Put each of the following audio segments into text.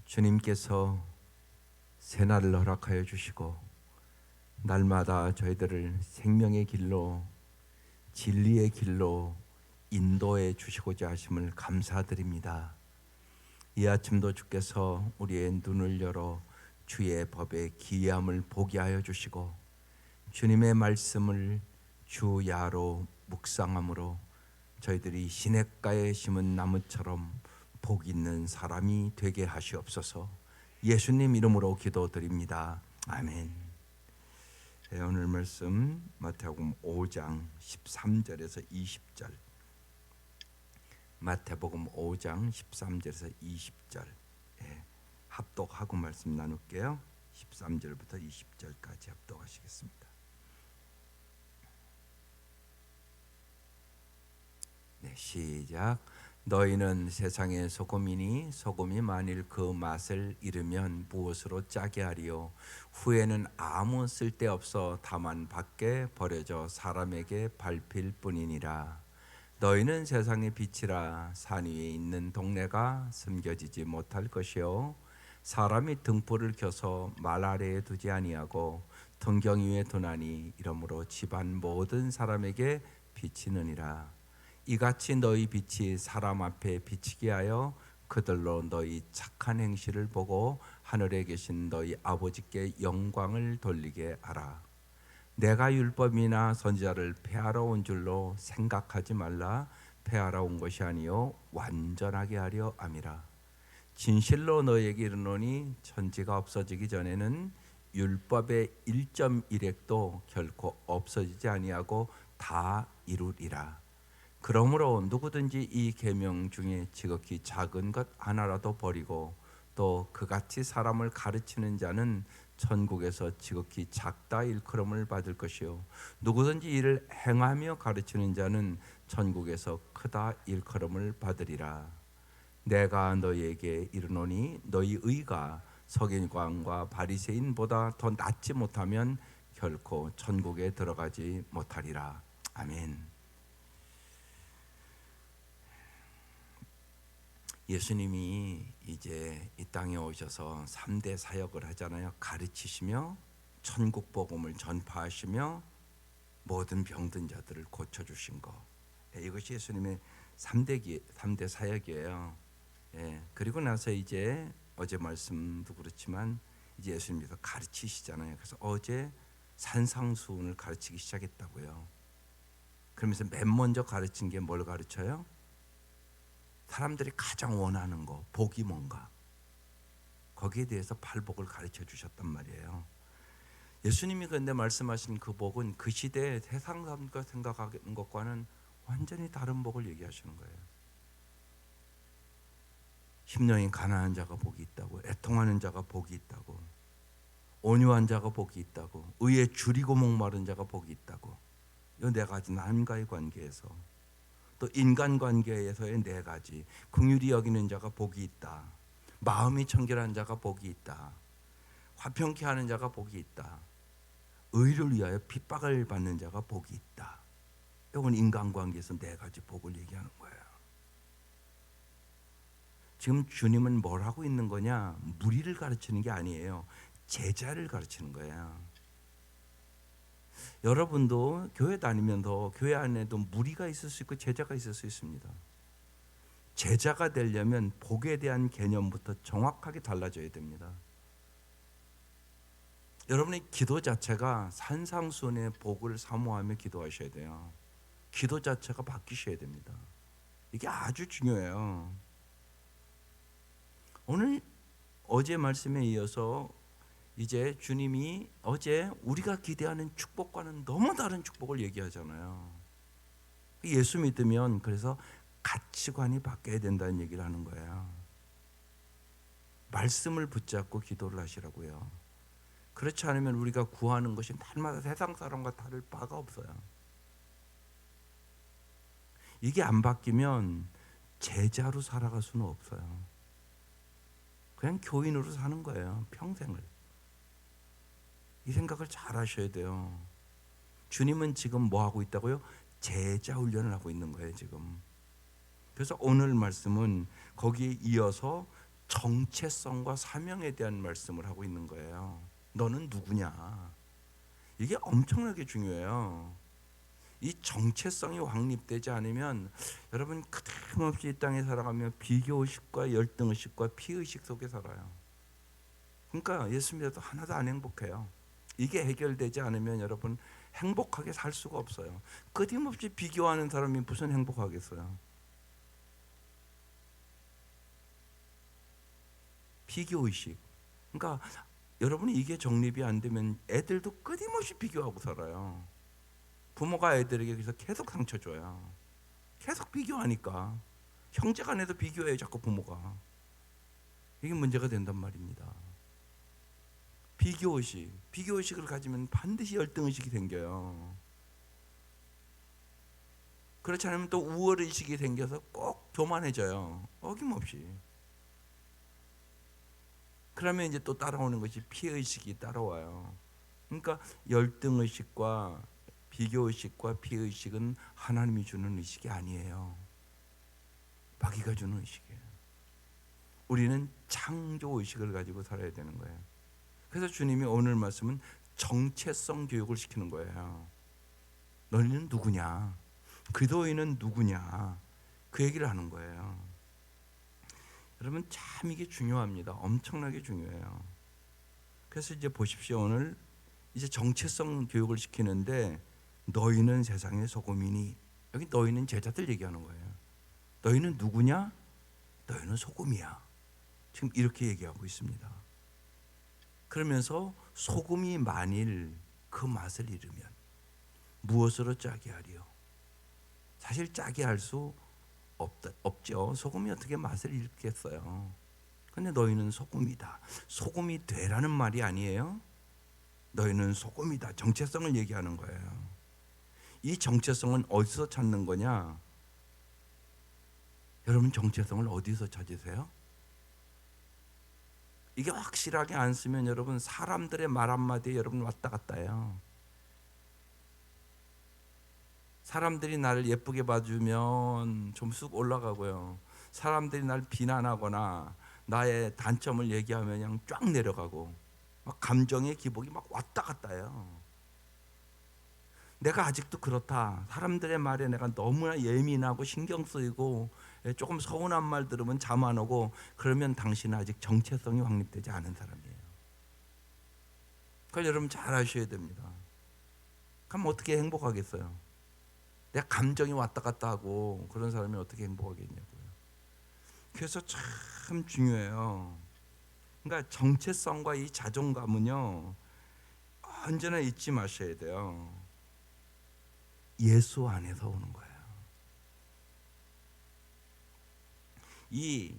주님께서 새날을 허락하여 주시고 날마다 저희들을 생명의 길로 진리의 길로 인도해 주시고자 하심을 감사드립니다. 이 아침도 주께서 우리의 눈을 열어 주의 법의 기이함을 보게 하여 주시고 주님의 말씀을 주야로 묵상함으로 저희들이 시냇가에 심은 나무처럼 복 있는 사람이 되게 하시옵소서. 예수님 이름으로 기도드립니다. 아멘. 네, 오늘 말씀 마태복음 5장 13절에서 20절. 마태복음 5장 13절에서 20절. 네, 합독하고 말씀 나눌게요. 13절부터 20절까지 합독하시겠습니다. 네, 시작. 너희는 세상의 소금이니 소금이 만일 그 맛을 잃으면 무엇으로 짜게 하리요? 후에는 아무 쓸데없어 다만 밖에 버려져 사람에게 밟힐 뿐이니라. 너희는 세상의 빛이라. 산 위에 있는 동네가 숨겨지지 못할 것이요 사람이 등불을 켜서 말 아래에 두지 아니하고 등경 위에 두나니 이러므로 집안 모든 사람에게 비치느니라. 이같이 너희 빛이 사람 앞에 비치게 하여 그들로 너희 착한 행실을 보고 하늘에 계신 너희 아버지께 영광을 돌리게 하라. 내가 율법이나 선지자를 폐하러 온 줄로 생각하지 말라. 폐하러 온 것이 아니요 완전하게 하려 함이라. 진실로 너희에게 이르노니 천지가 없어지기 전에는 율법의 1.1획도 결코 없어지지 아니하고 다 이루리라. 그러므로 누구든지 이 계명 중에 지극히 작은 것 하나라도 버리고 또 그같이 사람을 가르치는 자는 천국에서 지극히 작다 일컬음을 받을 것이요 누구든지 이를 행하며 가르치는 자는 천국에서 크다 일컬음을 받으리라. 내가 너희에게 이르노니 너희 의가 서기관과 바리새인보다 더 낫지 못하면 결코 천국에 들어가지 못하리라. 아멘. 예수님이 이제 이 땅에 오셔서 3대 사역을 하잖아요. 가르치시며 천국 복음을 전파하시며 모든 병든 자들을 고쳐주신 거. 이것이 예수님의 3대 사역이에요. 그리고 나서 이제 어제 말씀도 그렇지만 이제 예수님께서 가르치시잖아요. 그래서 어제 산상수훈을 가르치기 시작했다고요. 그러면서 맨 먼저 가르친 게 뭘 가르쳐요? 사람들이 가장 원하는 거, 복이 뭔가, 거기에 대해서 팔복을 가르쳐 주셨단 말이에요. 예수님이 그런데 말씀하신 그 복은 그 시대에 세상 사람들과 생각하는 것과는 완전히 다른 복을 얘기하시는 거예요. 심령이 가난한 자가 복이 있다고, 애통하는 자가 복이 있다고, 온유한 자가 복이 있다고, 의에 줄이고 목마른 자가 복이 있다고. 이 네 가지 남과의 관계에서, 또 인간관계에서의 네 가지, 긍휼히 여기는 자가 복이 있다, 마음이 청결한 자가 복이 있다, 화평케 하는 자가 복이 있다, 의를 위하여 핍박을 받는 자가 복이 있다. 이건 인간관계에서 네 가지 복을 얘기하는 거예요. 지금 주님은 뭘 하고 있는 거냐? 무리를 가르치는 게 아니에요. 제자를 가르치는 거예요. 여러분도 교회 다니면서 교회 안에도 무리가 있을 수 있고 제자가 있을 수 있습니다. 제자가 되려면 복에 대한 개념부터 정확하게 달라져야 됩니다. 여러분의 기도 자체가 산상수훈의 복을 사모하며 기도하셔야 돼요. 기도 자체가 바뀌셔야 됩니다. 이게 아주 중요해요. 오늘 어제 말씀에 이어서 이제 주님이 어제 우리가 기대하는 축복과는 너무 다른 축복을 얘기하잖아요. 예수 믿으면 그래서 가치관이 바뀌어야 된다는 얘기를 하는 거예요. 말씀을 붙잡고 기도를 하시라고요. 그렇지 않으면 우리가 구하는 것이 날마다 세상 사람과 다를 바가 없어요. 이게 안 바뀌면 제자로 살아갈 수는 없어요. 그냥 교인으로 사는 거예요. 평생을. 이 생각을 잘 하셔야 돼요. 주님은 지금 뭐 하고 있다고요? 제자 훈련을 하고 있는 거예요 지금. 그래서 오늘 말씀은 거기에 이어서 정체성과 사명에 대한 말씀을 하고 있는 거예요. 너는 누구냐? 이게 엄청나게 중요해요. 이 정체성이 확립되지 않으면 여러분 끊임없이 이 땅에 살아가며 비교의식과 열등의식과 피의식 속에 살아요. 그러니까 예수 믿어도 하나도 안 행복해요. 이게 해결되지 않으면 여러분 행복하게 살 수가 없어요. 끊임없이 비교하는 사람이 무슨 행복하겠어요? 비교의식. 그러니까 여러분이 이게 정립이 안 되면 애들도 끊임없이 비교하고 살아요. 부모가 애들에게 그래서 계속 상처 줘요. 계속 비교하니까 형제 간에도 비교해요. 자꾸 부모가. 이게 문제가 된단 말입니다. 비교의식. 비교의식을 가지면 반드시 열등의식이 생겨요. 그렇지 않으면 또 우월의식이 생겨서 꼭 교만해져요. 어김없이. 그러면 이제 또 따라오는 것이 피의식이 따라와요. 그러니까 열등의식과 비교의식과 피의식은 하나님이 주는 의식이 아니에요. 마귀가 주는 의식이에요. 우리는 창조의식을 가지고 살아야 되는 거예요. 그래서 주님이 오늘 말씀은 정체성 교육을 시키는 거예요. 너희는 누구냐? 그리스도인은 누구냐? 그 얘기를 하는 거예요. 여러분 참 이게 중요합니다. 엄청나게 중요해요. 그래서 이제 보십시오. 오늘 이제 정체성 교육을 시키는데 너희는 세상의 소금이니, 여기 너희는 제자들 얘기하는 거예요. 너희는 누구냐? 너희는 소금이야. 지금 이렇게 얘기하고 있습니다. 그러면서 소금이 만일 그 맛을 잃으면 무엇으로 짜게 하리요? 사실 짜게 할 수 없죠. 소금이 어떻게 맛을 잃겠어요? 근데 너희는 소금이다. 소금이 되라는 말이 아니에요. 너희는 소금이다. 정체성을 얘기하는 거예요. 이 정체성은 어디서 찾는 거냐? 여러분 정체성을 어디서 찾으세요? 이게 확실하게 안 쓰면 여러분 사람들의 말 한마디에 여러분 왔다 갔다 해요. 사람들이 나를 예쁘게 봐주면 좀 쑥 올라가고요. 사람들이 날 비난하거나 나의 단점을 얘기하면 그냥 쫙 내려가고, 막 감정의 기복이 막 왔다 갔다 해요. 내가 아직도 그렇다. 사람들의 말에 내가 너무나 예민하고 신경 쓰이고 조금 서운한 말 들으면 잠 안 오고, 그러면 당신은 아직 정체성이 확립되지 않은 사람이에요. 그걸 여러분 잘 아셔야 됩니다. 그럼 어떻게 행복하겠어요? 내 감정이 왔다 갔다 하고 그런 사람이 어떻게 행복하겠냐고요. 그래서 참 중요해요. 그러니까 정체성과 이 자존감은요, 언제나 잊지 마셔야 돼요. 예수 안에서 오는 거예요. 이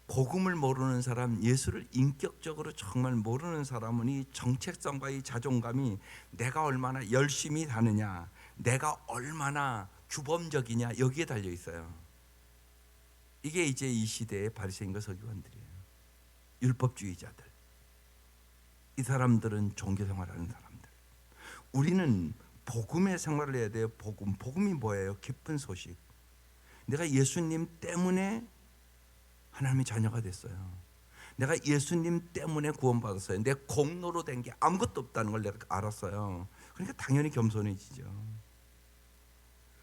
복음을 모르는 사람, 예수를 인격적으로 정말 모르는 사람은 이 정체성과 이 자존감이 내가 얼마나 열심히 사느냐, 내가 얼마나 규범적이냐, 여기에 달려 있어요. 이게 이제 이 시대의 바리새인과 서기관들이에요. 율법주의자들. 이 사람들은 종교 생활하는 사람들. 우리는 복음의 생활을 해야 돼요. 복음이 뭐예요? 기쁜 소식. 내가 예수님 때문에 하나님의 자녀가 됐어요. 내가 예수님 때문에 구원받았어요. 내 공로로 된 게 아무것도 없다는 걸 내가 알았어요. 그러니까 당연히 겸손해지죠.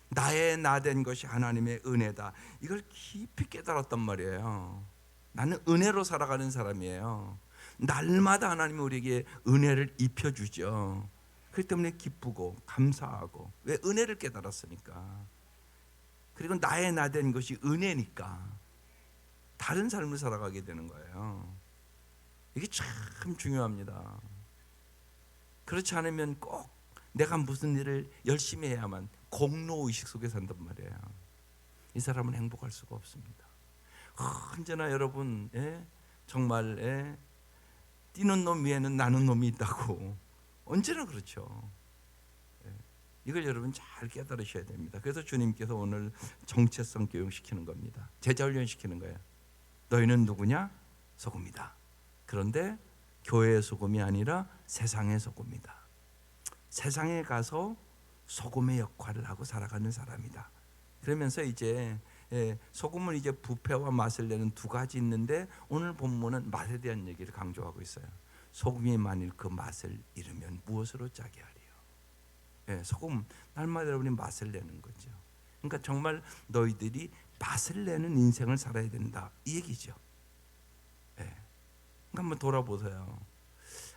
나의 나 된 것이 하나님의 은혜다. 이걸 깊이 깨달았단 말이에요. 나는 은혜로 살아가는 사람이에요. 날마다 하나님이 우리에게 은혜를 입혀주죠. 그렇기 때문에 기쁘고 감사하고, 왜? 은혜를 깨달았으니까. 그리고 나의 나 된 것이 은혜니까 다른 삶을 살아가게 되는 거예요. 이게 참 중요합니다. 그렇지 않으면 꼭 내가 무슨 일을 열심히 해야만 공로의식 속에 산단 말이에요. 이 사람은 행복할 수가 없습니다. 언제나 여러분, 정말 뛰는 놈 위에는 나는 놈이 있다고, 언제나 그렇죠. 이걸 여러분 잘 깨달으셔야 됩니다. 그래서 주님께서 오늘 정체성 교육시키는 겁니다. 제자 훈련시키는 거예요. 너희는 누구냐? 소금이다. 그런데 교회의 소금이 아니라 세상의 소금이다. 세상에 가서 소금의 역할을 하고 살아가는 사람이다. 그러면서 이제 소금은 이제 부패와 맛을 내는 두 가지 있는데 오늘 본문은 맛에 대한 얘기를 강조하고 있어요. 소금이 만일 그 맛을 잃으면 무엇으로 짜게 하리요? 소금 날마다 여러분이 맛을 내는 거죠. 그러니까 정말 너희들이 맛을 내는 인생을 살아야 된다 이 얘기죠. 그러니까 한번 돌아보세요.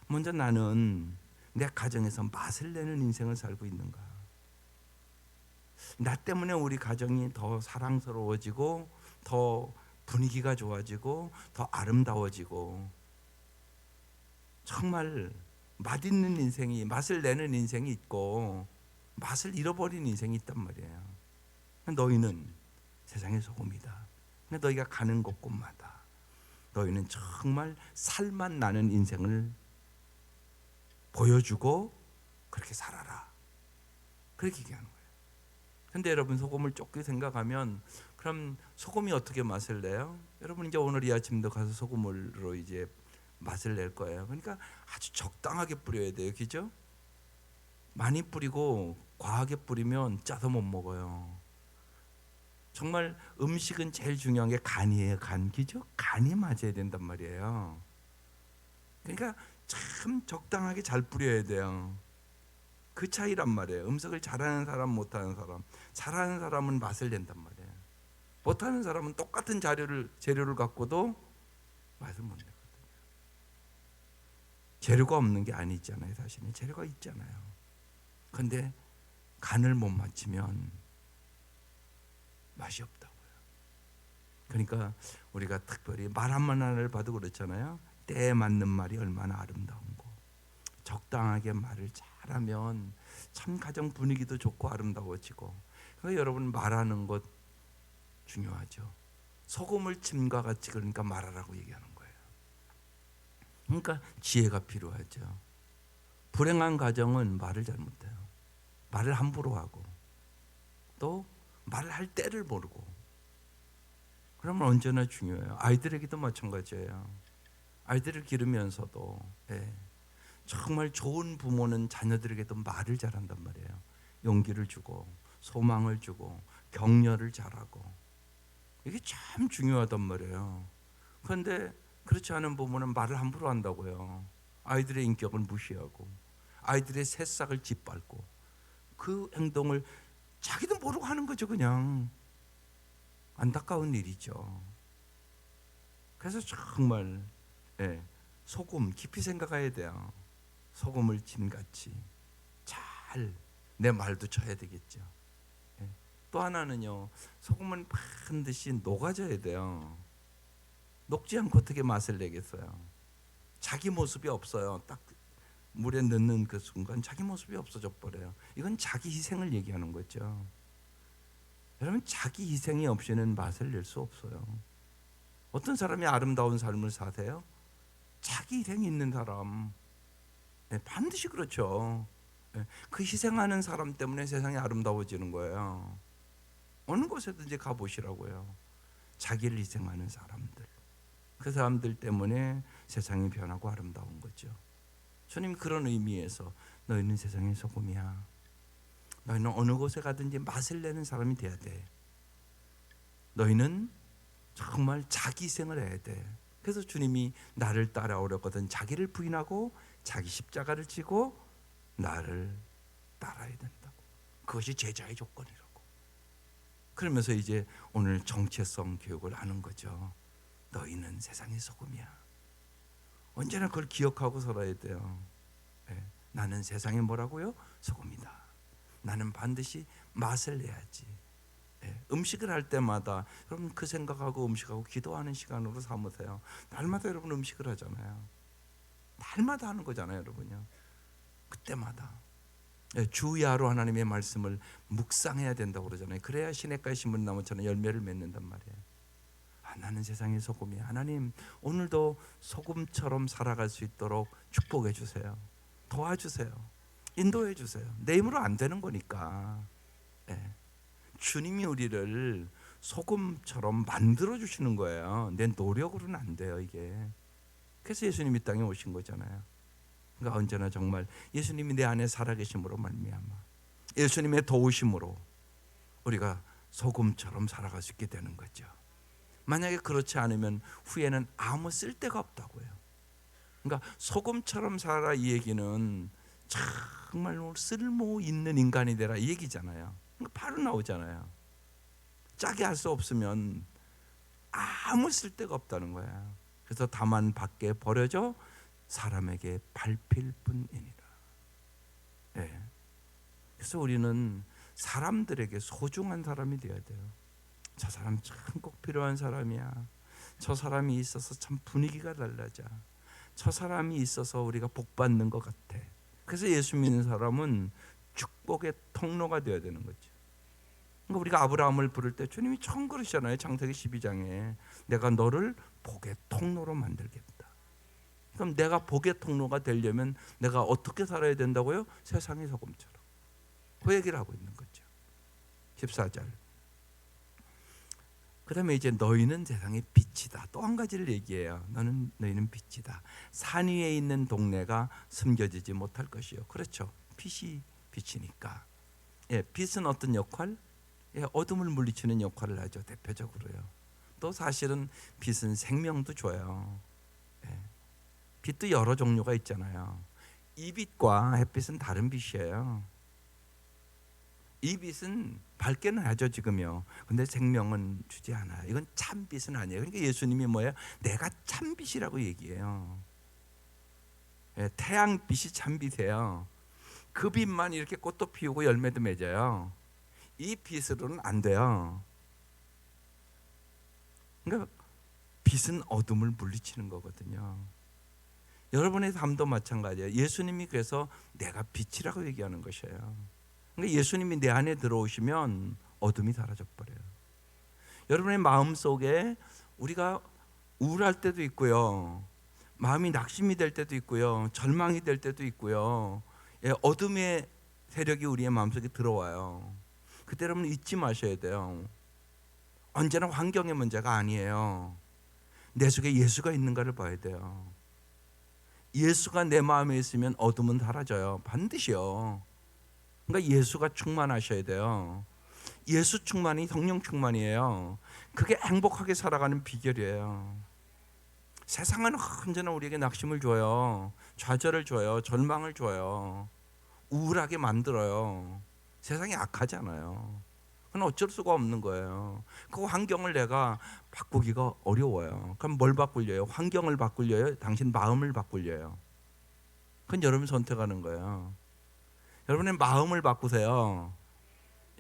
먼저 나는 내 가정에서 맛을 내는 인생을 살고 있는가? 나 때문에 우리 가정이 더 사랑스러워지고 더 분위기가 좋아지고 더 아름다워지고 정말 맛있는 인생이, 맛을 내는 인생이 있고 맛을 잃어버린 인생이 있단 말이에요. 너희는 세상의 소금이다. 너희가 가는 곳곳마다 너희는 정말 살맛 나는 인생을 보여주고 그렇게 살아라. 그렇게 얘기하는 거예요. 근데 여러분 소금을 좁게 생각하면 그럼 소금이 어떻게 맛을 내요? 여러분 이제 오늘 이 아침도 가서 소금으로 이제 맛을 낼 거예요. 그러니까 아주 적당하게 뿌려야 돼요. 그죠? 많이 뿌리고 과하게 뿌리면 짜서 못 먹어요. 정말 음식은 제일 중요한 게 간이에요. 간. 그죠? 간이 맞아야 된단 말이에요. 그러니까 참 적당하게 잘 뿌려야 돼요. 그 차이란 말이에요. 음식을 잘하는 사람, 못하는 사람. 잘하는 사람은 맛을 낸단 말이에요. 못하는 사람은 똑같은 재료를 갖고도 맛을 못 내거든요. 재료가 없는 게 아니잖아요. 사실은 재료가 있잖아요. 그런데 간을 못 맞추면 맛이 없다고요. 그러니까 우리가 특별히 말 한마디를 봐도 그렇잖아요. 때에 맞는 말이 얼마나 아름다운고, 적당하게 말을 잘하면 참 가정 분위기도 좋고 아름다워지고. 그러니까 여러분 말하는 것 중요하죠. 소금을 침과 같이 그러니까 말하라고 얘기하는 거예요. 그러니까 지혜가 필요하죠. 불행한 가정은 말을 잘못해요. 말을 함부로 하고 또 말을 할 때를 모르고. 그러면 언제나 중요해요. 아이들에게도 마찬가지예요. 아이들을 기르면서도 정말 좋은 부모는 자녀들에게도 말을 잘한단 말이에요. 용기를 주고 소망을 주고 격려를 잘하고. 이게 참 중요하단 말이에요. 그런데 그렇지 않은 부모는 말을 함부로 한다고요. 아이들의 인격을 무시하고 아이들의 새싹을 짓밟고 그 행동을 자기도 모르고 하는 거죠. 그냥 안타까운 일이죠. 그래서 정말 소금 깊이 생각해야 돼요. 소금을 침같이 잘 내 말도 쳐야 되겠죠. 또 하나는요, 소금은 반드시 녹아져야 돼요. 녹지 않고 어떻게 맛을 내겠어요? 자기 모습이 없어요. 딱 물에 넣는 그 순간 자기 모습이 없어져 버려요. 이건 자기 희생을 얘기하는 거죠. 여러분 자기 희생이 없이는 맛을 낼 수 없어요. 어떤 사람이 아름다운 삶을 사세요? 자기 희생이 있는 사람. 반드시 그렇죠. 그 희생하는 사람 때문에 세상이 아름다워지는 거예요. 어느 곳에든지 가보시라고요. 자기를 희생하는 사람들. 그 사람들 때문에 세상이 변하고 아름다운 거죠. 주님 그런 의미에서 너희는 세상의 소금이야. 너희는 어느 곳에 가든지 맛을 내는 사람이 돼야 돼. 너희는 정말 자기 희생을 해야 돼. 그래서 주님이 나를 따라오려거든 자기를 부인하고 자기 십자가를 지고 나를 따라야 된다고. 그것이 제자의 조건이라고. 그러면서 이제 오늘 정체성 교육을 하는 거죠. 너희는 세상의 소금이야. 언제나 그걸 기억하고 살아야 돼요. 나는 세상에 뭐라고요? 소금이다. 나는 반드시 맛을 내야지. 음식을 할 때마다 여러분 그 생각하고 음식하고 기도하는 시간으로 삼으세요. 날마다 여러분 음식을 하잖아요. 날마다 하는 거잖아요, 여러분요. 그때마다 주야로 하나님의 말씀을 묵상해야 된다고 그러잖아요. 그래야 시냇가에 심은 나무처럼 열매를 맺는단 말이에요. 나는 세상의 소금이야. 하나님 오늘도 소금처럼 살아갈 수 있도록 축복해 주세요. 도와주세요. 인도해 주세요. 내 힘으로 안 되는 거니까. 주님이 우리를 소금처럼 만들어 주시는 거예요. 내 노력으로는 안 돼요, 이게. 그래서 예수님이 땅에 오신 거잖아요. 그러니까 언제나 정말 예수님이 내 안에 살아계심으로 말미암아 예수님의 도우심으로 우리가 소금처럼 살아갈 수 있게 되는 거죠. 만약에 그렇지 않으면 후에는 아무 쓸데가 없다고요. 그러니까 소금처럼 살아라 이 얘기는 정말로 쓸모 있는 인간이 되라 이 얘기잖아요. 그러니까 바로 나오잖아요. 짜게 할 수 없으면 아무 쓸데가 없다는 거야. 그래서 다만 밖에 버려져 사람에게 밟힐 뿐이니라. 예. 그래서 우리는 사람들에게 소중한 사람이 되어야 돼요. 저 사람 참 꼭 필요한 사람이야. 저 사람이 있어서 참 분위기가 달라져. 저 사람이 있어서 우리가 복 받는 것 같아. 그래서 예수 믿는 사람은 축복의 통로가 되어야 되는 거죠. 그러니까 우리가 아브라함을 부를 때 주님이 처음 그러시잖아요. 창세기 12장에 내가 너를 복의 통로로 만들겠다. 그럼 내가 복의 통로가 되려면 내가 어떻게 살아야 된다고요? 세상의 소금처럼. 그 얘기를 하고 있는 거죠. 14절. 그 다음에 이제 너희는 세상의 빛이다. 또 한 가지를 얘기해요. 너희는 빛이다. 산 위에 있는 동네가 숨겨지지 못할 것이요. 그렇죠. 빛이 빛이니까. 예, 빛은 어떤 역할? 예, 어둠을 물리치는 역할을 하죠. 대표적으로요. 또 사실은 빛은 생명도 줘요. 예, 빛도 여러 종류가 있잖아요. 이 빛과 햇빛은 다른 빛이에요. 이 빛은 밝게는 하죠 지금요. 근데 생명은 주지 않아요. 이건 참 빛은 아니에요. 그러니까 예수님이 뭐예요? 내가 참 빛이라고 얘기해요. 예, 태양빛이 참 빛이에요. 그 빛만 이렇게 꽃도 피우고 열매도 맺어요. 이 빛으로는 안 돼요. 그러니까 빛은 어둠을 물리치는 거거든요. 여러분의 삶도 마찬가지예요. 예수님이 그래서 내가 빛이라고 얘기하는 것이에요. 그러니까 예수님이 내 안에 들어오시면 어둠이 사라져 버려요. 여러분의 마음 속에 우리가 우울할 때도 있고요, 마음이 낙심이 될 때도 있고요, 절망이 될 때도 있고요, 예, 어둠의 세력이 우리의 마음속에 들어와요. 그때 여러분 잊지 마셔야 돼요. 언제나 환경의 문제가 아니에요. 내 속에 예수가 있는가를 봐야 돼요. 예수가 내 마음에 있으면 어둠은 사라져요. 반드시요. 그러니까 예수가 충만하셔야 돼요. 예수 충만이 성령 충만이에요. 그게 행복하게 살아가는 비결이에요. 세상은 언제나 우리에게 낙심을 줘요. 좌절을 줘요. 절망을 줘요. 우울하게 만들어요. 세상이 악하잖아요. 그건 어쩔 수가 없는 거예요. 그 환경을 내가 바꾸기가 어려워요. 그럼 뭘 바꾸려요? 환경을 바꾸려요? 당신 마음을 바꾸려요? 그건 여러분 선택하는 거예요. 여러분의 마음을 바꾸세요.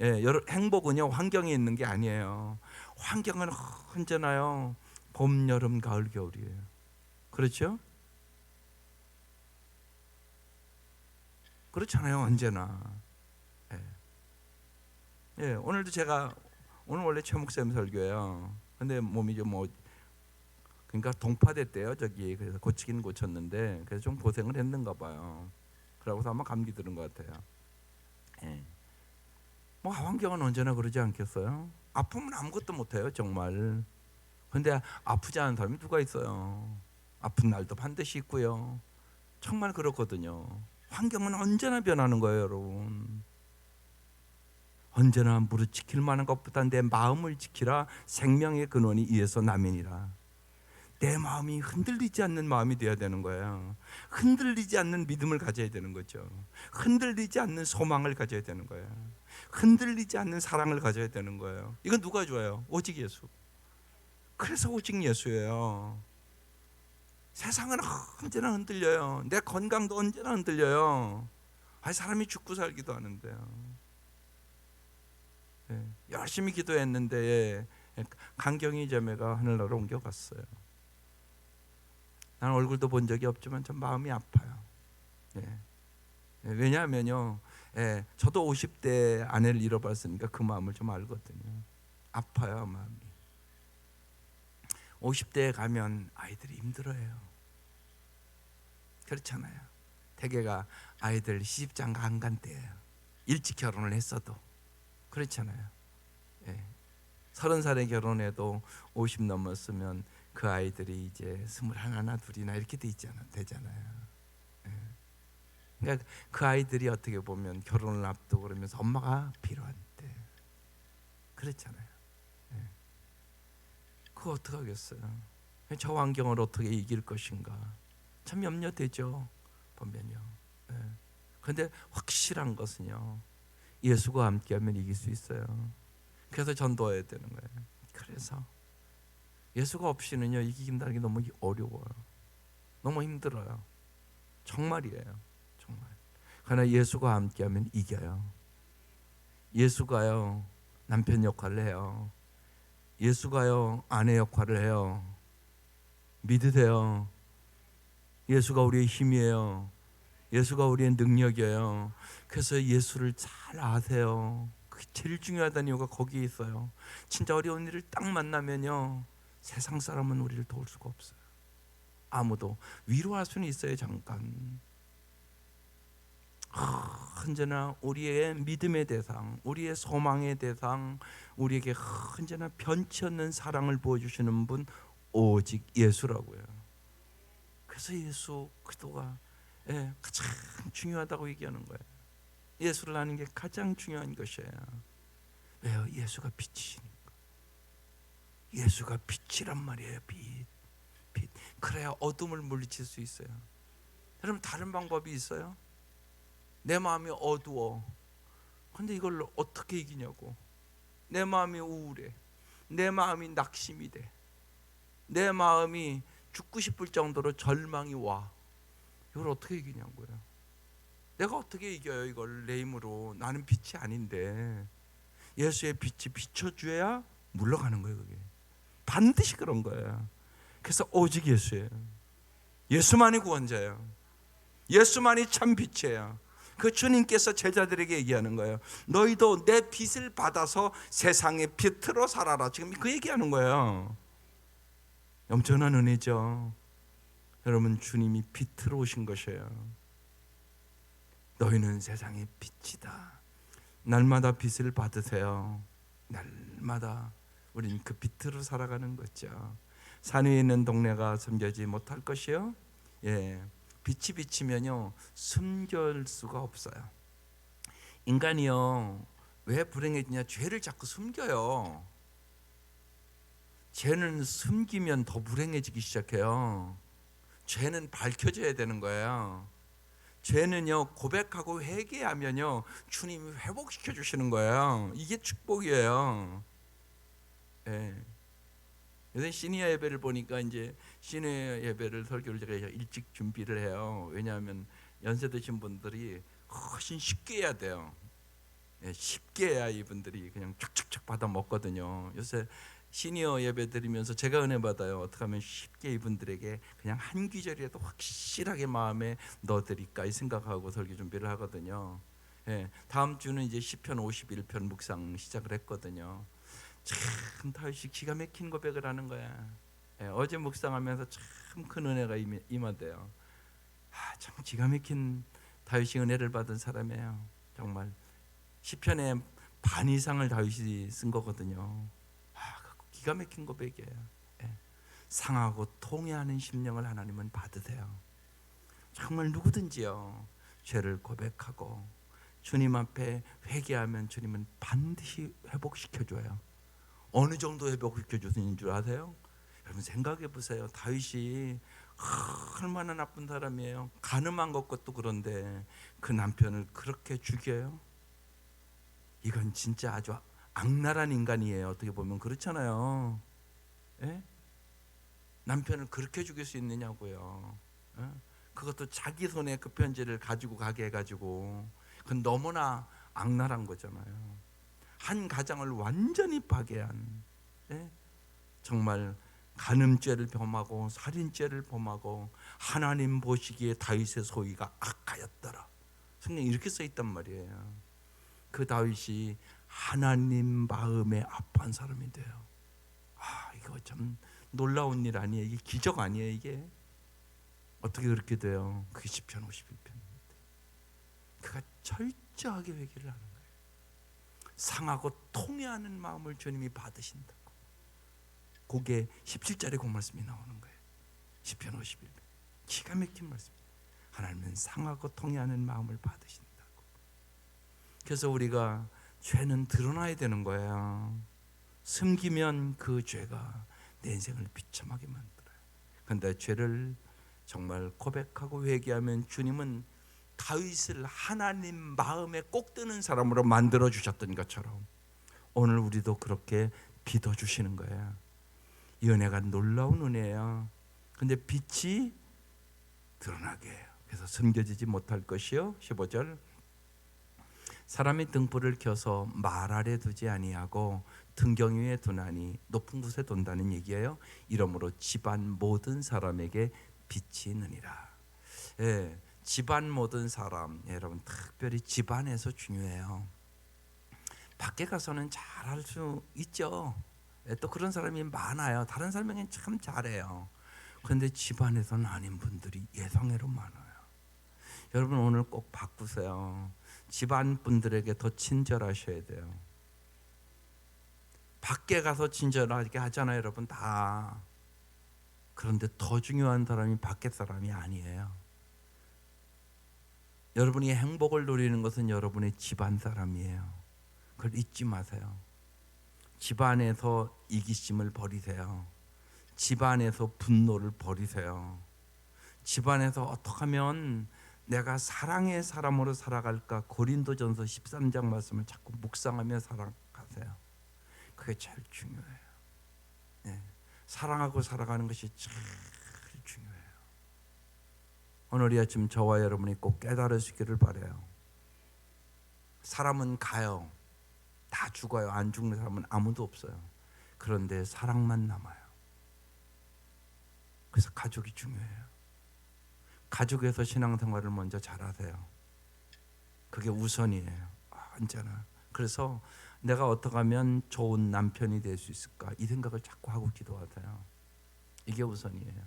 예, 행복은요 환경에 있는 게 아니에요. 환경은 언제나요 봄, 여름, 가을, 겨울이에요. 그렇죠? 그렇잖아요 언제나. 예. 예, 오늘도 제가 오늘 원래 최 목사님 설교예요. 근데 몸이 좀 그러니까 동파됐대요 저기. 그래서 고치긴 고쳤는데 그래서 좀 고생을 했는가 봐요. 그러고서 아마 감기 들은 것 같아요. 예. 뭐 환경은 언제나 그러지 않겠어요? 아프면 아무것도 못해요 정말. 근데 아프지 않은 사람이 누가 있어요? 아픈 날도 반드시 있고요. 정말 그렇거든요. 환경은 언제나 변하는 거예요 여러분. 언제나 무릇 지킬 만한 것보다 내 마음을 지키라. 생명의 근원이 이에서 나면이라. 내 마음이 흔들리지 않는 마음이 되어야 되는 거예요. 흔들리지 않는 믿음을 가져야 되는 거죠. 흔들리지 않는 소망을 가져야 되는 거예요. 흔들리지 않는 사랑을 가져야 되는 거예요. 이건 누가 줘요? 오직 예수. 그래서 오직 예수예요. 세상은 언제나 흔들려요. 내 건강도 언제나 흔들려요. 사람이 죽고 살기도 하는데요. 예, 열심히 기도했는데 강경이 자매가 하늘나라로 옮겨갔어요. 나는 얼굴도 본 적이 없지만 참 마음이 아파요. 예. 왜냐하면요, 예, 저도 50대 아내를 잃어봤으니까 그 마음을 좀 알거든요. 아파요 마음이. 50대에 가면 아이들이 힘들어요. 그렇잖아요. 대개가 아이들 시집장가 안 간 때예요. 일찍 결혼을 했어도 그렇잖아요. 예. 30살에 결혼해도 50 넘었으면 그 아이들이 이제 21나 둘이나 이렇게 되잖아요. 예. 그러니까 그 아이들이 어떻게 보면 결혼을 앞두고 그러면서 엄마가 필요한 때. 그랬잖아요. 예. 그거 어떡하겠어요. 저 환경을 어떻게 이길 것인가 참 염려되죠. 보면요. 예. 그런데 확실한 것은요, 예수가 함께하면 이길 수 있어요. 그래서 전도해야 되는 거예요. 그래서 예수가 없이는요 이긴다는 게 너무 어려워요. 너무 힘들어요. 정말이에요. 정말. 그러나 예수가 함께하면 이겨요. 예수가요 남편 역할을 해요. 예수가요 아내 역할을 해요. 믿으세요. 예수가 우리의 힘이에요. 예수가 우리의 능력이에요. 그래서 예수를 잘 아세요. 그게 제일 중요하다는 이유가 거기에 있어요. 진짜 어려운 일을 딱 만나면요 세상 사람은 우리를 도울 수가 없어요. 아무도. 위로할 수는 있어요. 잠깐. 언제나 우리의 믿음의 대상, 우리의 소망의 대상, 우리에게 언제나 변치 않는 사랑을 보여주시는 분 오직 예수라고요. 그래서 예수 그리스도가 가장 중요하다고 얘기하는 거예요. 예수를 아는 게 가장 중요한 것이에요. 왜요? 예수가 빛이시니까. 예수가 빛이란 말이에요. 빛. 그래야 어둠을 물리칠 수 있어요. 여러분 다른 방법이 있어요? 내 마음이 어두워. 근데 이걸 어떻게 이기냐고. 내 마음이 우울해. 내 마음이 낙심이 돼. 내 마음이 죽고 싶을 정도로 절망이 와. 이걸 어떻게 이기냐고요. 내가 어떻게 이겨요 이걸 내 힘으로. 나는 빛이 아닌데 예수의 빛이 비춰줘야 물러가는 거예요. 그게 반드시 그런 거예요. 그래서 오직 예수예요. 예수만이 구원자예요. 예수만이 참 빛이에요. 그 주님께서 제자들에게 얘기하는 거예요. 너희도 내 빛을 받아서 세상의 빛으로 살아라. 지금 그 얘기하는 거예요. 엄청난 은혜죠. 여러분 주님이 빛으로 오신 것이에요. 너희는 세상의 빛이다. 날마다 빛을 받으세요. 날마다 우린 그 빛으로 살아가는 거죠. 산 위에 있는 동네가 숨겨지지 못할 것이요. 빛이 비치면요 숨길 수가 없어요. 인간이요 왜 불행해지냐? 죄를 자꾸 숨겨요. 죄는 숨기면 더 불행해지기 시작해요. 죄는 밝혀져야 되는 거예요. 죄는요 고백하고 회개하면요 주님이 회복시켜 주시는 거예요. 이게 축복이에요. 요새 시니어 예배를 보니까 이제 시니어 예배를 설교를 제가 일찍 준비를 해요. 왜냐하면 연세 드신 분들이 훨씬 쉽게 해야 돼요. 쉽게 해야 이분들이 그냥 쫙쫙쫙 받아 먹거든요. 요새 시니어 예배 드리면서 제가 은혜 받아요. 어떻게 하면 쉽게 이분들에게 그냥 한 귀절이라도 확실하게 마음에 넣어드릴까 이 생각하고 설교 준비를 하거든요. 다음 주는 이제 시편 51편 묵상 시작을 했거든요. 참 다윗이 기가 막힌 고백을 하는 거야. 어제 묵상하면서 참 큰 은혜가 임하대요. 참 기가 막힌 다윗이 은혜를 받은 사람이에요. 정말 시편의 반 이상을 다윗이 쓴 거거든요. 기가 막힌 고백이에요. 상하고 통회하는 심령을 하나님은 받으세요. 정말 누구든지요 죄를 고백하고 주님 앞에 회개하면 주님은 반드시 회복시켜줘요. 어느 정도 회복시켜 주시는 줄 아세요? 여러분 생각해 보세요. 다윗이 얼마나 나쁜 사람이에요. 가늠한 것도 그런데 그 남편을 그렇게 죽여요? 이건 진짜 아주 악랄한 인간이에요. 어떻게 보면 그렇잖아요. 남편을 그렇게 죽일 수 있느냐고요. 그것도 자기 손에 그 편지를 가지고 가게 해가지고 그건 너무나 악랄한 거잖아요. 한 가정을 완전히 파괴한 정말 간음죄를 범하고 살인죄를 범하고 하나님 보시기에 다윗의 소위가 악하였더라. 성경에 이렇게 써 있단 말이에요. 그 다윗이 하나님 마음에 아파한 사람이 돼요. 이거 참 놀라운 일 아니에요? 이게 기적 아니에요? 이게 어떻게 그렇게 돼요? 그게 시편 51편입니다. 그가 철저하게 회개를 하는 거예요. 상하고 통회하는 마음을 주님이 받으신다고. 그게 17절에 그 말씀이 나오는 거예요. 시편 51편 기가 막힌 말씀입니다. 하나님은 상하고 통회하는 마음을 받으신다고. 그래서 우리가 죄는 드러나야 되는 거예요. 숨기면 그 죄가 내 인생을 비참하게 만들어요. 그런데 죄를 정말 고백하고 회개하면 주님은 다윗을 하나님 마음에 꼭 드는 사람으로 만들어 주셨던 것처럼 오늘 우리도 그렇게 믿어 주시는 거예요. 이 은혜가 놀라운 은혜예요. 근데 빛이 드러나게 해요. 그래서 숨겨지지 못할 것이요. 15절 사람이 등불을 켜서 말 아래 두지 아니하고 등경 위에 두나니 높은 곳에 둔다는 얘기예요. 이러므로 집안 모든 사람에게 빛이 있느니라. 예, 집안 모든 사람, 여러분 특별히 집안에서 중요해요. 밖에 가서는 잘할 수 있죠. 예, 또 그런 사람이 많아요. 다른 사람에게는 참 잘해요. 그런데 집안에서는 아닌 분들이 예상외로 많아요. 여러분 오늘 꼭 바꾸세요. 집안 분들에게 더 친절하셔야 돼요. 밖에 가서 친절하게 하잖아요, 여러분 다. 그런데 더 중요한 사람이 밖에 사람이 아니에요. 여러분이 행복을 누리는 것은 여러분의 집안 사람이에요. 그걸 잊지 마세요. 집안에서 이기심을 버리세요. 집안에서 분노를 버리세요. 집안에서 어떻게 하면 내가 사랑의 사람으로 살아갈까? 고린도전서 13장 말씀을 자꾸 묵상하며 살아가세요. 그게 제일 중요해요. 네. 사랑하고 살아가는 것이 제일 중요해요. 오늘 이 아침 저와 여러분이 꼭 깨달으시기를 바라요. 사람은 가요. 다 죽어요. 안 죽는 사람은 아무도 없어요. 그런데 사랑만 남아요. 그래서 가족이 중요해요. 가족에서 신앙생활을 먼저 잘하세요. 그게 우선이에요. 언제나. 그래서 내가 어떻게 하면 좋은 남편이 될 수 있을까? 이 생각을 자꾸 하고 기도하세요. 이게 우선이에요.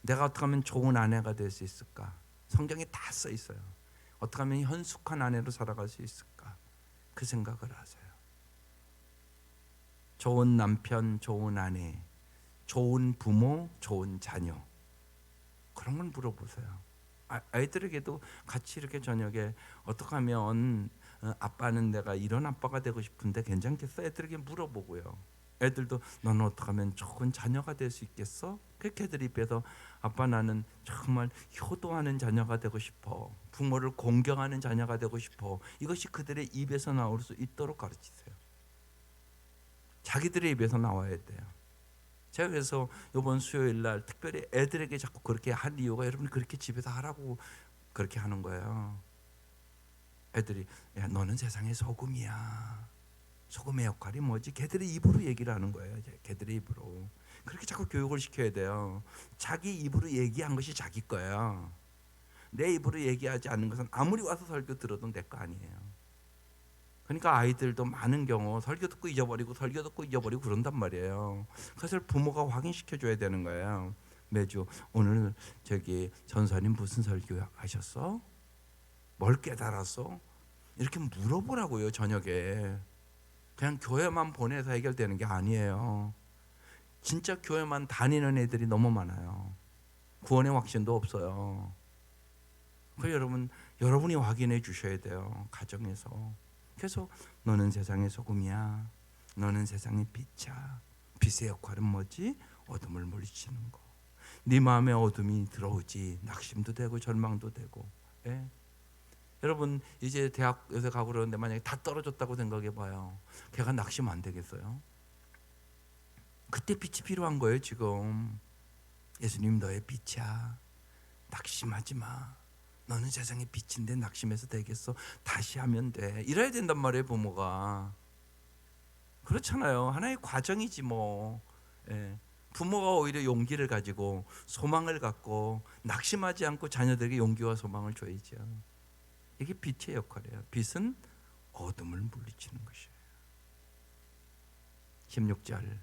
내가 어떻게 하면 좋은 아내가 될 수 있을까? 성경에 다 써 있어요. 어떻게 하면 현숙한 아내로 살아갈 수 있을까? 그 생각을 하세요. 좋은 남편, 좋은 아내, 좋은 부모, 좋은 자녀, 그런 걸 물어보세요. 아이들에게도 같이 이렇게 저녁에 어떻게 하면 아빠는 내가 이런 아빠가 되고 싶은데 괜찮겠어? 애들에게 물어보고요. 애들도 너는 어떻게 하면 좋은 자녀가 될 수 있겠어? 그렇게 애들 입에서 아빠 나는 정말 효도하는 자녀가 되고 싶어. 부모를 공경하는 자녀가 되고 싶어. 이것이 그들의 입에서 나올 수 있도록 가르치세요. 자기들의 입에서 나와야 돼요. 제가 그래서 이번 수요일 날 특별히 애들에게 자꾸 그렇게 한 이유가 여러분이 그렇게 집에서 하라고 그렇게 하는 거예요. 애들이 야 너는 세상의 소금이야. 소금의 역할이 뭐지? 걔들의 입으로 얘기를 하는 거예요. 걔들의 입으로. 그렇게 자꾸 교육을 시켜야 돼요. 자기 입으로 얘기한 것이 자기 거예요. 내 입으로 얘기하지 않는 것은 아무리 와서 설교 들어도 내 거 아니에요. 그러니까 아이들도 많은 경우 설교 듣고 잊어버리고 설교 듣고 잊어버리고 그런단 말이에요. 그것을 부모가 확인시켜 줘야 되는 거예요. 매주 오늘 저기 전사님 무슨 설교 하셨어? 뭘 깨달았어? 이렇게 물어보라고요. 저녁에 그냥 교회만 보내서 해결되는 게 아니에요. 진짜 교회만 다니는 애들이 너무 많아요. 구원의 확신도 없어요. 그 여러분이 확인해 주셔야 돼요. 가정에서. 그래서 너는 세상의 소금이야. 너는 세상의 빛이야. 빛의 역할은 뭐지? 어둠을 물리치는 거. 네 마음에 어둠이 들어오지 낙심도 되고 절망도 되고. 예? 여러분 이제 대학에서 가고 그러는데 만약에 다 떨어졌다고 생각해 봐요. 걔가 낙심 안 되겠어요? 그때 빛이 필요한 거예요. 지금 예수님 너의 빛이야. 낙심하지 마. 너는 세상의 빛인데 낙심해서 되겠어? 다시 하면 돼. 이래야 된단 말이에요. 부모가. 그렇잖아요. 하나의 과정이지 뭐. 예. 부모가 오히려 용기를 가지고 소망을 갖고 낙심하지 않고 자녀들에게 용기와 소망을 줘야죠. 이게 빛의 역할이에요. 빛은 어둠을 물리치는 것이에요. 16절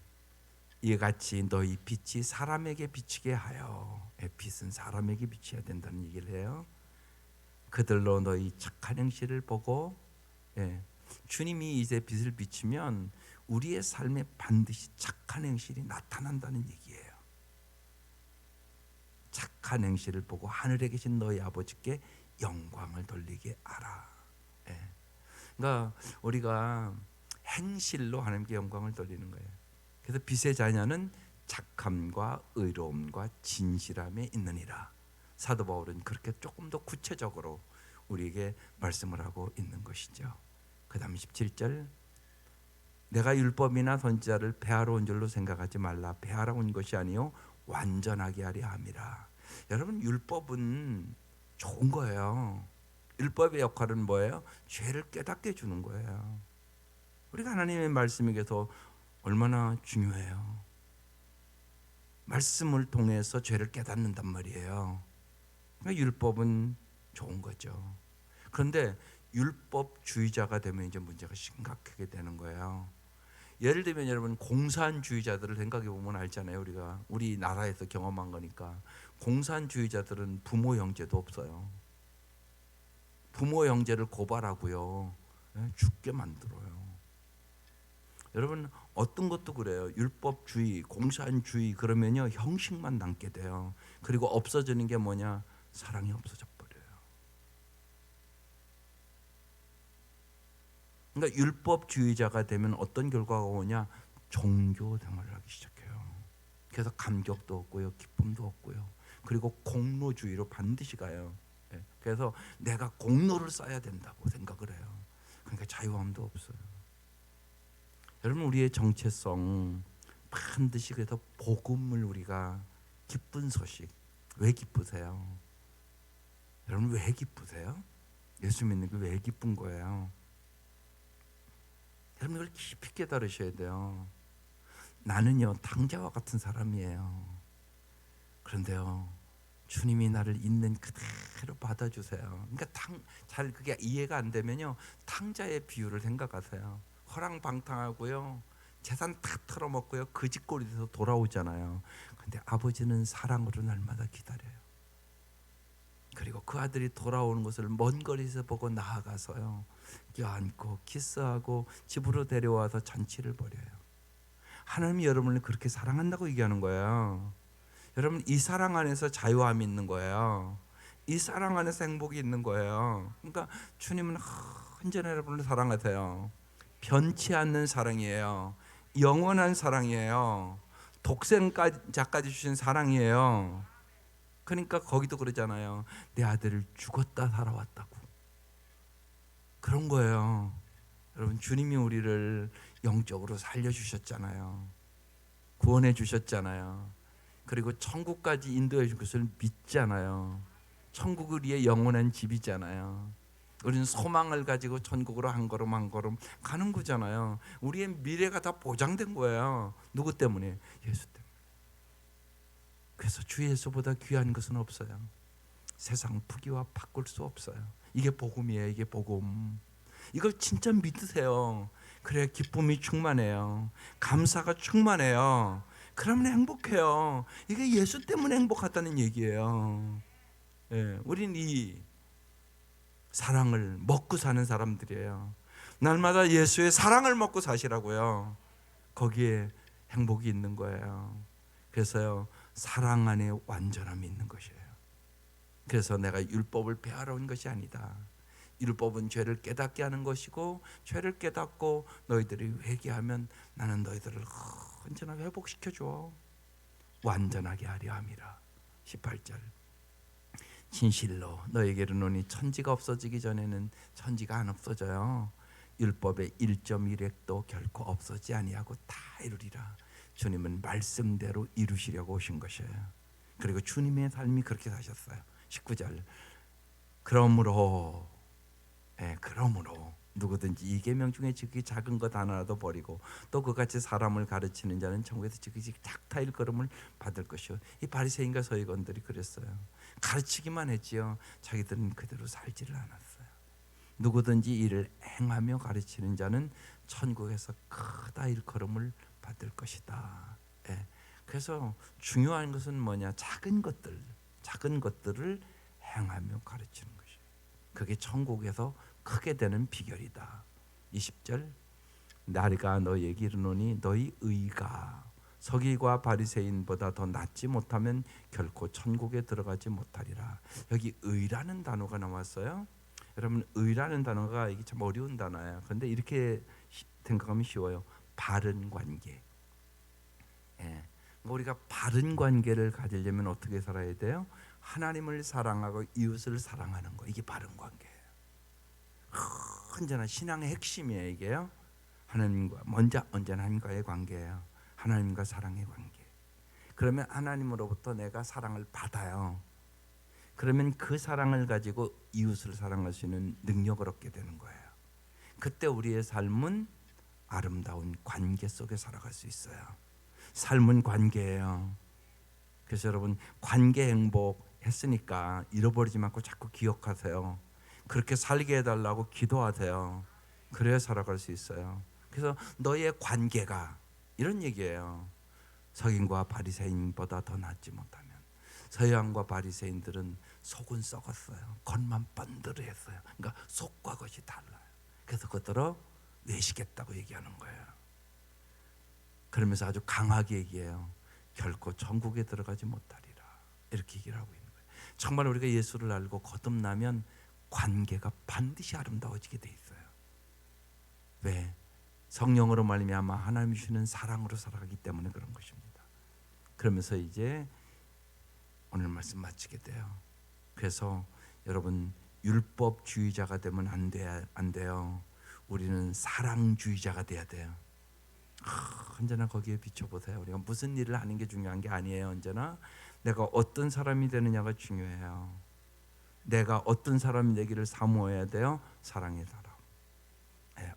이같이 너희 빛이 사람에게 비치게 하여. 빛은 사람에게 비쳐야 된다는 얘기를 해요. 그들로 너희 착한 행실을 보고. 주님이 이제 빛을 비치면 우리의 삶에 반드시 착한 행실이 나타난다는 얘기예요. 착한 행실을 보고 하늘에 계신 너희 아버지께 영광을 돌리게 하라. 그러니까 우리가 행실로 하나님께 영광을 돌리는 거예요. 그래서 빛의 자녀는 착함과 의로움과 진실함에 있느니라. 사도 바울은 그렇게 조금 더 구체적으로 우리에게 말씀을 하고 있는 것이죠. 그 다음 17절, 내가 율법이나 선지자를 폐하러 온 줄로 생각하지 말라. 폐하러 온 것이 아니요 완전하게 하려 함이라. 여러분, 율법은 좋은 거예요. 율법의 역할은 뭐예요? 죄를 깨닫게 해주는 거예요. 우리가 하나님의 말씀에게서 얼마나 중요해요. 말씀을 통해서 죄를 깨닫는단 말이에요. 그러니까 율법은 좋은 거죠. 그런데 율법주의자가 되면 이제 문제가 심각하게 되는 거예요. 예를 들면 여러분, 공산주의자들을 생각해 보면 알잖아요. 우리가 우리나라에서 경험한 거니까. 공산주의자들은 부모 형제도 없어요. 부모 형제를 고발하고요, 죽게 만들어요. 여러분, 어떤 것도 그래요. 율법주의, 공산주의 그러면요 형식만 남게 돼요. 그리고 없어지는 게 뭐냐? 사랑이 없어져 버려요. 그러니까 율법주의자가 되면 어떤 결과가 오냐? 종교 생활을 하기 시작해요. 그래서 감격도 없고요, 기쁨도 없고요. 그리고 공로주의로 반드시 가요. 그래서 내가 공로를 쌓아야 된다고 생각을 해요. 그러니까 자유함도 없어요. 여러분, 우리의 정체성 반드시 그래서 복음을 우리가 기쁜 소식. 왜 기쁘세요? 여러분, 왜 기쁘세요? 예수 믿는 게 왜 기쁜 거예요? 여러분, 이걸 깊이 깨달으셔야 돼요. 나는요 탕자와 같은 사람이에요. 그런데요 주님이 나를 있는 그대로 받아주세요. 그러니까 잘 그게 이해가 안 되면요 탕자의 비유를 생각하세요. 허랑방탕하고요, 재산 다 털어먹고요, 거짓골이 돼서 돌아오잖아요. 근데 아버지는 사랑으로 날마다 기다려요. 그리고 그 아들이 돌아오는 것을 먼 거리에서 보고 나아가서요 껴안고 키스하고 집으로 데려와서 잔치를 벌여요. 하나님이 여러분을 그렇게 사랑한다고 얘기하는 거예요. 여러분, 이 사랑 안에서 자유함이 있는 거예요. 이 사랑 안에서 행복이 있는 거예요. 그러니까 주님은 언제나 여러분을 사랑하세요. 변치 않는 사랑이에요. 영원한 사랑이에요. 독생자까지 주신 사랑이에요. 그러니까 거기도 그러잖아요. 내 아들을 죽었다 살아왔다고. 그런 거예요. 여러분, 주님이 우리를 영적으로 살려주셨잖아요. 구원해 주셨잖아요. 그리고 천국까지 인도해 줄 것을 믿잖아요. 천국은 우리의 영원한 집이잖아요. 우리는 소망을 가지고 천국으로 한 걸음 한 걸음 가는 거잖아요. 우리의 미래가 다 보장된 거예요. 누구 때문에? 예수 때문에. 그래서 주 예수보다 귀한 것은 없어요. 세상 부귀와 바꿀 수 없어요. 이게 복음이에요. 이게 복음. 이걸 진짜 믿으세요. 그래야 기쁨이 충만해요. 감사가 충만해요. 그러면 행복해요. 이게 예수 때문에 행복하다는 얘기예요. 우린 이 사랑을 먹고 사는 사람들이에요. 날마다 예수의 사랑을 먹고 사시라고요. 거기에 행복이 있는 거예요. 그래서요 사랑 안에 완전함이 있는 것이에요. 그래서 내가 율법을 폐하러 온 것이 아니다. 율법은 죄를 깨닫게 하는 것이고, 죄를 깨닫고 너희들이 회개하면 나는 너희들을 언제나 회복시켜줘. 완전하게 하려 함이라. 18절, 진실로 너에게로 노니 천지가 없어지기 전에는 천지가 안 없어져요. 율법의 1.1획도 결코 없어지지 아니하고 다 이루리라. 주님은 말씀대로 이루시려고 오신 것이에요. 그리고 주님의 삶이 그렇게 사셨어요. 19절, 그러므로 누구든지 이 계명 중에 지극히 작은 것 하나라도 버리고 또 그같이 사람을 가르치는 자는 천국에서 지극히 작다 일컬음을 받을 것이요. 이 바리새인과 서기관들이 그랬어요. 가르치기만 했지요. 자기들은 그대로 살지를 않았어요. 누구든지 이를 행하며 가르치는 자는 천국에서 크다 일컬음을 받을 것이다. 그래서 중요한 것은 뭐냐? 작은 것들을 행하며 가르치는 것이에요. 그게 천국에서 크게 되는 비결이다. 20절, 나리가 너희에게 이르노니 너희 의가 서기과 바리새인보다 더 낫지 못하면 결코 천국에 들어가지 못하리라. 여기 의라는 단어가 나왔어요. 여러분, 의라는 단어가 이게 참 어려운 단어예요. 그런데 이렇게 생각하면 쉬워요. 바른 관계. 예. 우리가 바른 관계를 가지려면 어떻게 살아야 돼요? 하나님을 사랑하고 이웃을 사랑하는 거. 이게 바른 관계예요. 언제나 신앙의 핵심이에요. 이게요. 하나님과 먼저 언제나 하나님과의 관계예요. 하나님과 사랑의 관계. 그러면 하나님으로부터 내가 사랑을 받아요. 그러면 그 사랑을 가지고 이웃을 사랑할 수 있는 능력을 얻게 되는 거예요. 그때 우리의 삶은 아름다운 관계 속에 살아갈 수 있어요. 삶은 관계예요. 그래서 여러분 관계 행복했으니까 잃어버리지 말고 자꾸 기억하세요. 그렇게 살게 해달라고 기도하세요. 그래야 살아갈 수 있어요. 그래서 너의 관계가 이런 얘기예요. 서기관과 바리새인보다 더 낫지 못하면. 서기관과 바리새인들은 속은 썩었어요. 겉만 번드르했어요. 그러니까 속과 겉이 달라요. 그래서 그들은 외식했다고 얘기하는 거예요. 그러면서 아주 강하게 얘기해요. 결코 천국에 들어가지 못하리라. 이렇게 얘기를 하고 있는 거예요. 정말 우리가 예수를 알고 거듭나면 관계가 반드시 아름다워지게 돼 있어요. 왜? 성령으로 말미암아 하나님이 주시는 사랑으로 살아가기 때문에 그런 것입니다. 그러면서 이제 오늘 말씀 마치게 돼요. 그래서 여러분 율법주의자가 되면 안 돼요. 우리는 사랑주의자가 돼야 돼요. 언제나 거기에 비춰보세요. 우리가 무슨 일을 하는 게 중요한 게 아니에요. 언제나 내가 어떤 사람이 되느냐가 중요해요. 내가 어떤 사람이 되기를 사모해야 돼요. 사랑의 사람. 예,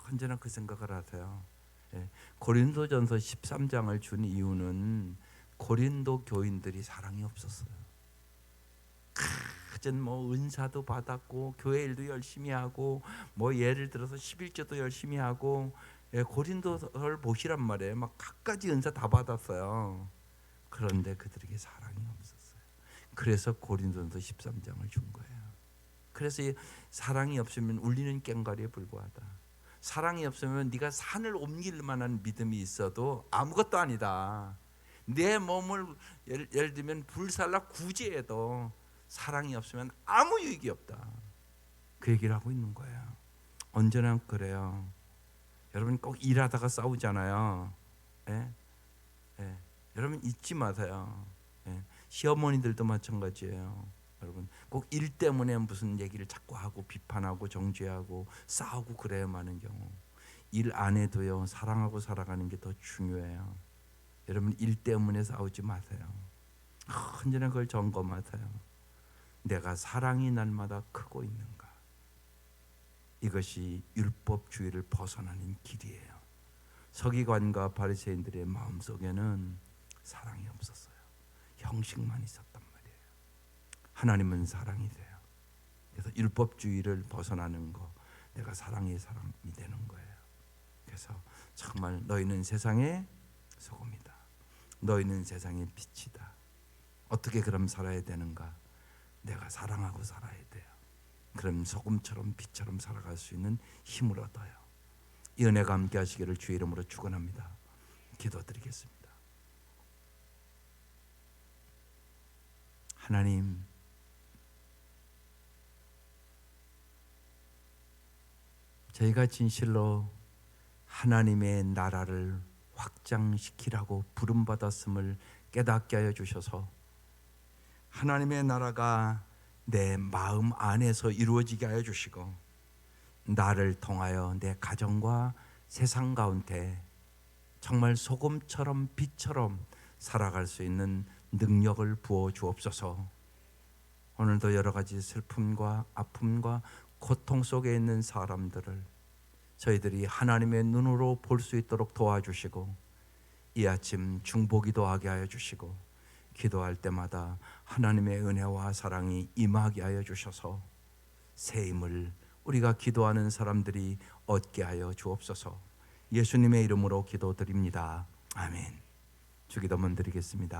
언제나 그 생각을 하세요. 예, 고린도전서 13장을 준 이유는 고린도 교인들이 사랑이 없었어요. 그전 뭐 은사도 받았고 교회 일도 열심히 하고 뭐 예를 들어서 11조도 열심히 하고 예, 고린도서를 보시란 말이에요. 막 갖가지 은사 다 받았어요. 그런데 그들에게 사랑이 없었어요. 그래서 고린도전서 13장을 준 거예요. 그래서 이 사랑이 없으면 울리는 꽹과리에 불과하다. 사랑이 없으면 네가 산을 옮길 만한 믿음이 있어도 아무것도 아니다. 내 몸을 예를 들면 불살라 구제해도 사랑이 없으면 아무 유익이 없다. 그 얘기를 하고 있는 거예요. 언제나 그래요. 여러분 꼭 일하다가 싸우잖아요. 예? 예. 여러분 잊지 마세요. 예. 시어머니들도 마찬가지예요. 여러분 꼭 일 때문에 무슨 얘기를 자꾸 하고 비판하고 정죄하고 싸우고 그래요. 많은 경우 일 안 해도요 사랑하고 살아가는 게 더 중요해요. 여러분 일 때문에 싸우지 마세요. 언제나 그걸 점검하세요. 내가 사랑이 날마다 크고 있는가? 이것이 율법주의를 벗어나는 길이에요. 서기관과 바리새인들의 마음속에는 사랑이 없었어요. 형식만 있었단 말이에요. 하나님은 사랑이세요. 그래서 율법주의를 벗어나는 거, 내가 사랑의 사람이 되는 거예요. 그래서 정말 너희는 세상의 소금이다. 너희는 세상의 빛이다. 어떻게 그럼 살아야 되는가? 내가 사랑하고 살아야 돼요. 그럼 소금처럼 빛처럼 살아갈 수 있는 힘을 얻어요. 이 은혜가 함께 하시기를 주의 이름으로 축원합니다. 기도드리겠습니다. 하나님, 저희가 진실로 하나님의 나라를 확장시키라고 부름받았음을 깨닫게 하여 주셔서 하나님의 나라가 내 마음 안에서 이루어지게 하여 주시고 나를 통하여 내 가정과 세상 가운데 정말 소금처럼 빛처럼 살아갈 수 있는 능력을 부어 주옵소서. 오늘도 여러 가지 슬픔과 아픔과 고통 속에 있는 사람들을 저희들이 하나님의 눈으로 볼 수 있도록 도와주시고 이 아침 중보기도 하게 하여 주시고 기도할 때마다 하나님의 은혜와 사랑이 임하게 하여 주셔서 새 힘을 우리가 기도하는 사람들이 얻게 하여 주옵소서. 예수님의 이름으로 기도드립니다. 아멘. 주기도문 드리겠습니다.